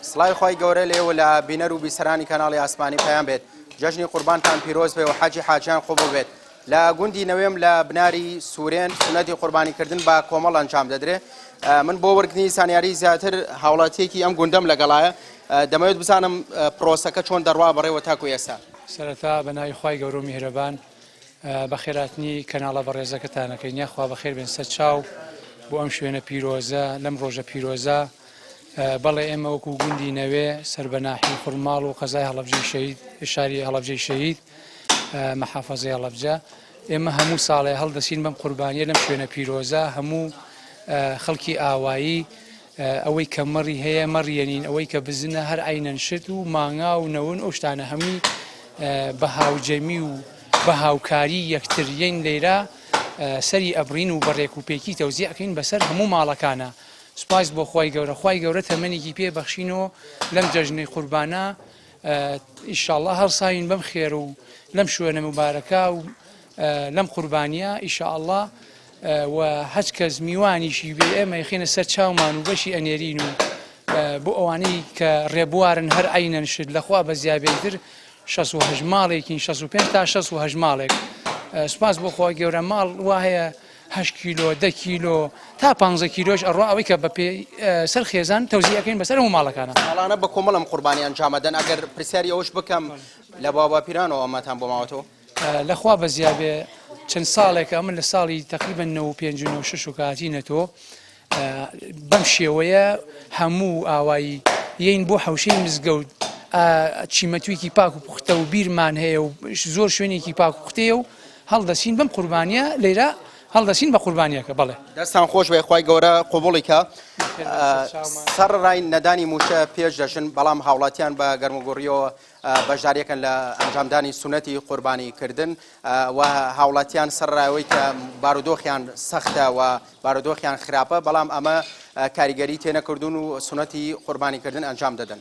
سڵای خۆی گەورە لێوە لە بینەر و بیسەرانی کەناڵی ئاسمانی پەیام بێت جەژنی قوربانتان پیرۆز بێ و حەجی حاجیان قوبوڵ بێت لە گوندی نەوێم لە بناری سوورێن سونەتی قوربانیکردن بە کۆمەڵ ئەنجام دەدرێت من بۆ وەرگرتنی زانیاری زیاتر هاوڵاتیەکی ئەم گوندەم لەگەڵایە دەمەوێت بزانم پرۆسەکە چۆن دەڕوا بەڕێوە تاکو ئێستا سەرەتا بەناوی خوای گەورە و میهرەبان بە خێراتنی کەناڵە بەڕێزەکەتانەکەی نیاخوا بەخێر بێن سەر چاو بۆ ئەم شوێنە پیرۆزە لەم ڕۆژە پیرۆزە بەڵێ ئێمە وەکو گوندی نەوێ سەربەناحی خوڕماڵ و قەزای هەڵەبجەی شەهید شاری هەڵەبجەی شەهید مەحافەزەی هەڵەبجە ئێمە هەموو ساڵێ هەڵدەسین بەم قوربانیە لەم شوێنە پیرۆزە هەموو خەڵکی ئاوایی ئەوەی کە مەڕی هەیە مەڕیەنین ئەوەی کە بزنە هەر عینەن شت و مانگا و نەون ئەو شتانە هەمووی بە هاوجەمی و بە هاوکاری یەکتریین لێرە سەری ئەبرین و بەڕێک و پێکی تەوزیعکەین بەسەر هەموو ماڵەکانە سوپاس بۆ خوای گەورە خوای گەورە تەمەنێکی پێ بەخشینەوە لەم جەژنەی قوربانە ئیشاءڵڵا هەڵساوین بەم خێر و لەم شوێنە مبارەکە و لەم قوربانیە ئیشاءڵڵا و هەچ کەس میوانیشی بێ ئێمە یخینە سەر چاومان و بەشی ئەنێرین و بۆ ئەوانەی کە ڕێبوارن هەر عینەن شت لەخوا بە زیابێتر 68 ماڵێکین 65 تا 68 ماڵێک سوپاس بۆ خۆی گەورە ماڵ وا هەیە 8 کیلۆ 10 کیلۆ تا 15 کیلۆش ئەڕوا ئەوەی کە بە پێ سەر خێزان تەوزیعەکەین بەسەر هەموو ماڵەکانە ماڵانە بە کۆمەڵم قوربانی ئەنجامەدەن ئەگەر پرسیاری ئەوش بکەم لە بابا پیرانەوە ئەمەتان بۆ ماوەتەوە لەخوا بە زیابێ چەند ساڵێکە من لە ساڵی تقریبا 95 و 6 و کاتینەتەوە بەم شێوەیە هەموو ئاوایی یین بۆ حوشەی مزگەوت چیمەتویکی پاک و پوختە و بیرمان هەیە و زۆر شوێنێکی پاک و پوختەیە و هەڵدەسین بەم قوربانیە لێرە هەڵدەسین بە قوربانیەکە بەڵێ دەستان خۆش بێ خوای گەورە قوبوڵیکە سەر ڕای نەدانی موشە پێش دەژن بەڵام هاوڵاتیان بە گەرموگوڕیەوە بەشداریەکەن لە ئەنجامدانی سونەتی قوربانیکردن و هاوڵاتیان سەرڕایەوەی کە بارودۆخیان سەختە و بارودۆخیان خراپە بەڵام ئەمە کاریگەری تێنەکردون و سونەتی قوربانیکردن ئەنجام دەدەن.